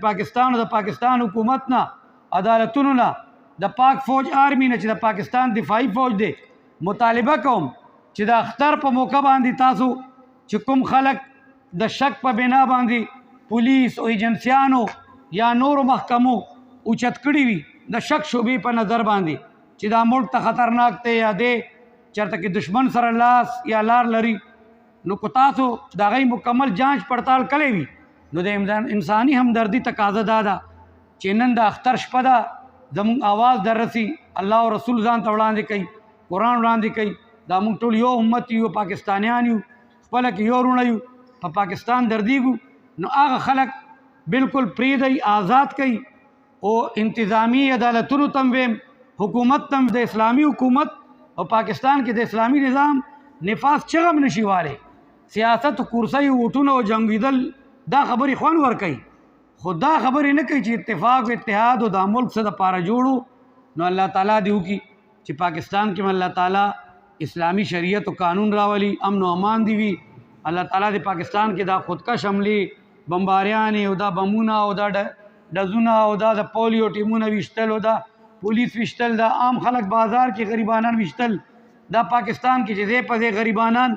پاکستان او د پاکستان حکومت نه عدالتونو نه د پاک فوج آرمی نه چې د پاکستان دفاعي فوج دی مطالبه کوم چې د اختر په موقع باندې تاسو چې کوم خلک د شک په بنا باندې پولیس او ایجنسیانو یا نورو محکمو اوچت کړي وي د شک شوبې په نظر باندې چې دا ملک ته خطرناک دی یا دی چېرته کې دشمن سره لاس یا لار لري نو که تاسو د هغې مکمل جانچ پړتال کړی وي نو د انساني همدردي تقاضا دا ده چې نن د اختر شپه ده زموږ آواز در رسي الله او رسول ځان ته وړاندې کوي قرآن وړاندې کوي دا موږ ټول یو امت یو پاکستانیان یو خپله کې یو وروڼه یو په پاکستان دردیږو نو هغه خلک بالکل پرېږدئ آزاد کوي او انتظامی عدالتونو ته ویم حکومت ته د اسلامي حکومت او پاکستان کې د اسلامي نظام نفاذ چغم نشي والی سیاست کورسی ووټونه او جنګېدل دا خبرې خوند ورکوي خو دا خبرې نه کوي چې اتفاق و اتحاد او دا ملک څه دپاره جوړو نو الله تعالی دې وکړي چې پاکستان کې الله تعالی اسلامي شریعت او قانون راولي امن او امان دی وي الله تعالی دې پاکستان کې دا خودکش حملې بمباریانې او دا بمونه او دا ډزونه او دا د پولیو ټیمونه ویشتل او دا پولیس ویشتل دا عام خلک بازار کې غریبانان ویشتل دا پاکستان کې چې ځای په ځای غریبانان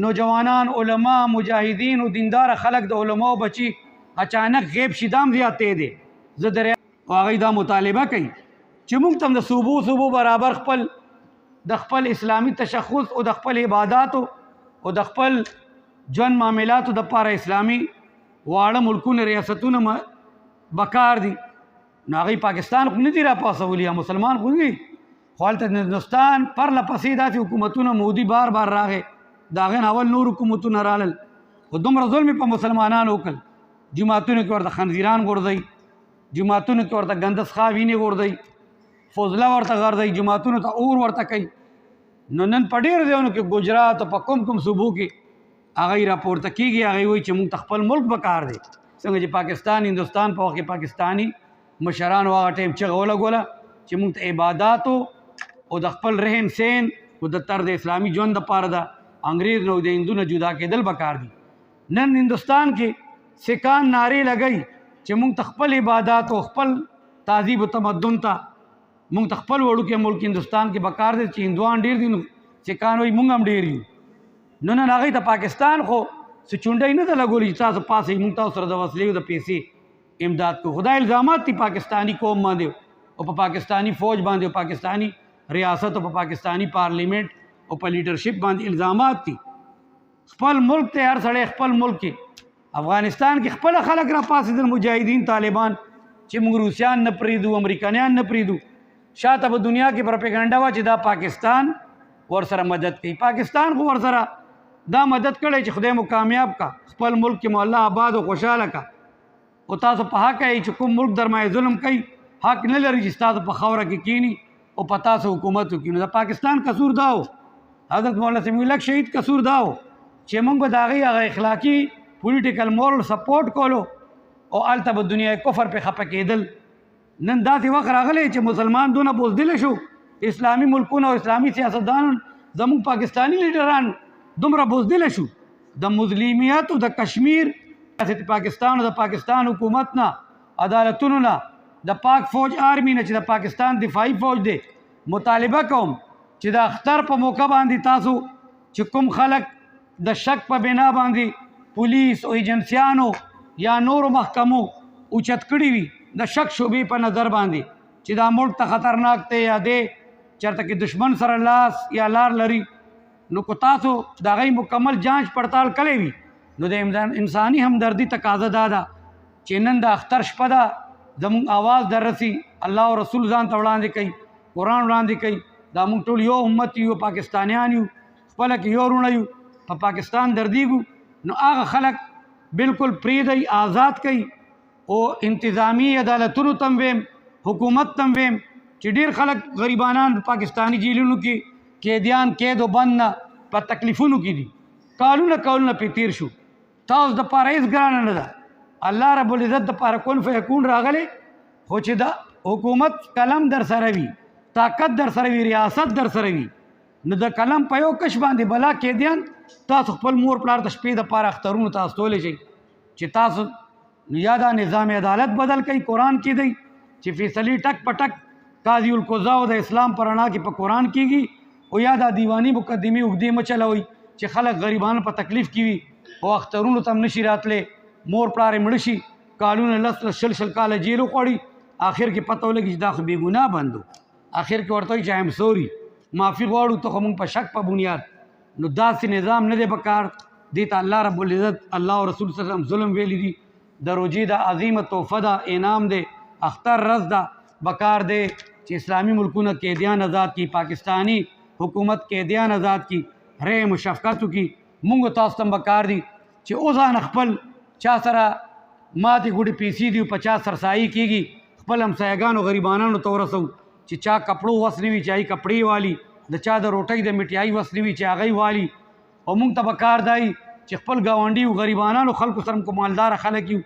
نوجوانان علما مجاهدین او دیندار خلک د علماو بچي اچانک غیب شي دام زیاتې دی زه درې او هغوی دا مطالبه کوي چې موږ ته د صوبو برابر د خپل اسلامي تشخص او د خپل عباداتو او د خپل ژوند معاملاتو دپاره اسلامي واړه ملکونه ریاستونه بکار دي نو هغوی پاکستان خو نه دي راپاڅولي یا مسلمان خو نه دي خو هلته هندوستان پرله پسې داسې حکومتونه مودي بار راغی د هغې نه اول نور حکومتونه رالل خو دومره ظلم یې په مسلمانانو وکړل جوماتونو کې ورته خنزیران غورځوي جوماتونو کې ورته ګنده څښا وینې غورځوي فضله ورته غورځوي جوماتونو ته اور ورته کوي نو نن په ډېرو ځایونو کې ګجرات او په کوم صوبو کې هغوی راپورته کېږي هغوی وایي چې موږ ته خپل ملک پکار دی څنګه چې پاکستان هندوستان په وخت کې پاکستاني مشرانو هغه ټایم چغه ولګوله چې موږ ته عباداتو او د خپل رهن سین او د طرز اسلامي ژوند دپاره ده انګریز نو د هندو نه جدا کېدل پکار دي نن هندوستان کې سکان نارې لګوي چې موږ ته خپل عبادات او خپل تهذیب و تمدن ته موږ ته خپل وړوکی ملک هندوستان کې پکار دی چې هندوان ډېر دي نو سکان وایي موږ هم ډېر یو نن هغوی ته پاکستان خو څه چونډۍ نه ده لګولې چې تاسو پاسئ موږ تاسو سره د وسلې د پیسې امداد کوو خو دا الزامات دي پاکستاني قوم باندې او په پاکستاني فوج باندې او پاکستاني ریاست او په پاکستاني پارلیمنٹ او په لیډرشپ باندې الزامات دي خپل ملک ته هر سړی خپل ملک کې افغانستان کې خپل خلک راپاڅېدل مجاهدین طالبان چې موږ روسیان نه پرېږدو امریکایان نه پرېږدو شاته په دنیا کې پروپیګنډا وه چې دا پاکستان ورسره مدد کوي پاکستان خو ورسره دا مدد کړی چې خدای مو کامیاب کا خپل ملک کې مو الله آباد او خوشحاله کا او تاسو په حق یې چې کوم ملک درمای ظلم کوي حق نه لري چې تاسو په خاوره کې کینی او په تاسو حکومت وکړي نو د پاکستان قصور دا و حضرت مولانا سمیع الله شهید قصور دا و چې موږ به د هغې هغه اخلاقي پولیټیکل مورل سپورټ کولو او هلته به دنیا کفر پې خفه کېدل نن داسې وخت راغلی چې مسلمان دونه بزدله شو اسلامي ملکونه او اسلامي سیاستدانان زموږ پاکستاني لیډران دومره بزدله شو د مظلومیت او د کشمیر پاکستان او د پاکستان حکومت نه عدالتونو نه د پاک فوج آرمی نه چې د پاکستان دفاعي فوج دی مطالبه کوم چې د اختر په موقع باندې تاسو چې کوم خلک د شک په بنا باندې پولیس او ایجنسیانو یا نورو محکمو اوچت کړي وي د شک شوبې په نظر باندې چې دا ملک ته خطرناک دی یا دی چېرته کې دشمن سره لاس یا لار لري نو که تاسو د هغې مکمل جانچ پړتال کړی وي نو د انساني همدردي تقاضا دا ده چې نن د اختر شپه ده زموږ آواز در رسي الله او رسول ځان ته وړاندې کوي قرآن وړاندې کوي دا موږ ټول یو امت یو پاکستانیان یو خپله کې یو وروڼه یو په پاکستان دردیږو نو هغه خلک بالکل پرېږدئ آزاد کوي او انتظامی عدالتونو ته ویم حکومت ته ویم چې ډېر خلک غریبانان پاکستانی جیلونو کې قیدیان قید و بند نه په تکلیفونو کې دي کالونه پې تیر شو تاسو دپاره هېڅ ګرانه نه ده الله رب العزت دپاره کن فیکون راغلی خو چې د حکومت قلم در سره وي طاقت در سره وي ریاست در سره وي نو د قلم په یو کش باندې بلا قیدیان تاسو خپل مور پلار ته شپې دپاره اخترونو ته استولی شئ چې تاسو نو یا دا نظام عدالت بدل کوي قرآن کې دی چې فیصلې ټک په ټک قاضي القضا د اسلام پر رڼا کې په قرآن کېږي، او یا دا دیواني مقدمې اوږدې مه چلوئ چې خلک غریبان په تکلیف کې وي او اخترونو ته هم نشي راتلی، مور پلار یې مړه شي، کالونه لس شل کاله جیل وخوړي، آخر کې پته ولګي چې دا خو بې ګناه بندو، آخر کې ورته وایي چې ایم سوري معافي غواړو، ته خو موږ په شک په بنیاد. نو داسې نظام نه دی پکار. دې ته الله رب العزت الله او رسول صلی الله علیه وسلم ظلم ویلی دي. د روژې دا عظیمه تحفه ده، انعام دی، اختر رز ده، بکار دی چې اسلامي ملکونه قیدیان آزاد کی، پاکستانی حکومت قیدیان آزاد کی، رحم و شفقت وکړي. مونږ تاسو ته بکار دي چې اوځان خپل چا سره ماتې ګوډې پیسې دي په چا سرسایي کېږي، خپل همسایګانو غریبانانو ته ورسو چې چا کپړو وس نه وي چې هغې کپړې والي، د چا د روټۍ د مټیایي وس نه وي چې هغه والي. او مونږ ته بکار دی چې خپل ګاونډي او غریبانانو خلکو سره کو مالداره خلک یو،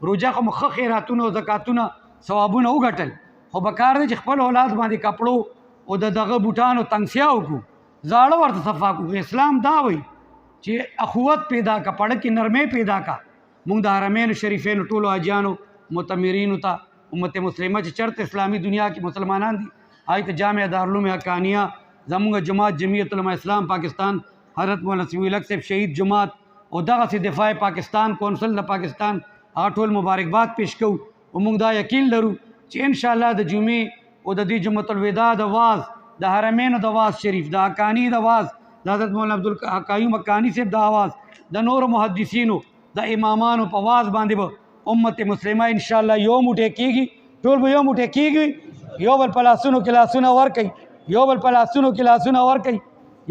روژه خو ښه خیراتونه او زکاتونه ثوابونه وګټل، خو بکار دی چې خپل اولاد باندې کپړو او د دغه بوټانو تنګسیا وکړو، زاړه ورته صفا کړو. اسلام دا وایي چې اخوت پیدا کا، پړه کې نرمۍ پیدا کا. مونږ د حرمین شریفینو ټولو حاجیانو معتمرینو ته امت مسلمه چې چرته اسلامي دنیا کې مسلمانان دي هغې ته جامع دارالعلوم حقانیه، زمونږ جماعت جمعیت علماء اسلام پاکستان، حضرت مولانا سمیع الحق صاحب شهید جماعت او دغسې دفاع پاکستان کونسل د پاکستان هغه ټول مبارکباد پیش کوو. او موږ دا یقین لرو چې انشاءالله د جمعې او د دې جمعة الوداع د واز، د حرمینو د واز شریف، د حقانی د واز، د حضرت مولانا عبدالقیوم حقانی صاحب د واز، د نور محدثینو د امامانو په واز باندې به امت مسلمه انشاءالله یو موټی کېږي، ټول به یو موټی کېږي، یو بل په لاسونو کې لاسونه ورکوي، یو بل په لاسونو کې لاسونه ورکوي،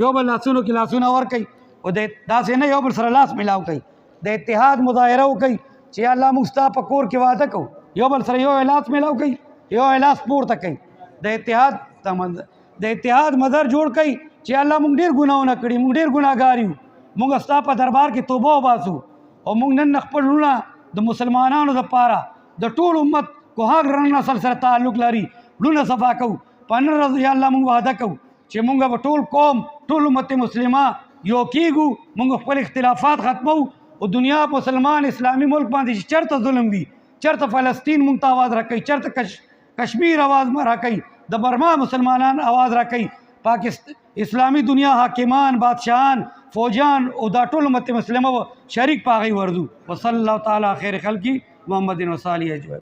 یو بل لاسونو کې لاسونه ورکوي، او داسې نه یو بل سره لاس میلاو کوي، د اتحاد مظاهره وکوي چې یا الله موږ ستا په کور کې واده کوو، یو بل سره یو لاس میلاو کوي، یو لاس پورته کوي، د اتحاد مظهر جوړ کوي چې الله موږ ډېر ګناهونه کړي، موږ ډېر ګناهګار یو، موږ ستا په دربار کې توبه وباسو، او موږ نن خپل وروڼه د مسلمانانو دپاره د ټول امت کوهاګ رنګ نسل سره تعلق لري، وروڼه صفا کوو. په نن ورځ یا الله موږ وعده کوو چې موږ به ټول قوم ټول امت مسلمه یو کېږو، موږ خپل اختلافات ختمو، او دنیا مسلمان اسلامي ملک باندې چې چېرته ظلم وي، چېرته فلسطین موږ ته آواز راکوي، چېرته کشمیر آواز راکوي، د برما مسلمانان آواز راکوي، اسلامي دنیا حاکمان بادشاهان فوجان او دا ټول امت مسلمه شریک په هغې ورځو. وصلی الله تعالی خیر خلقی محمد و صالح اجمعین.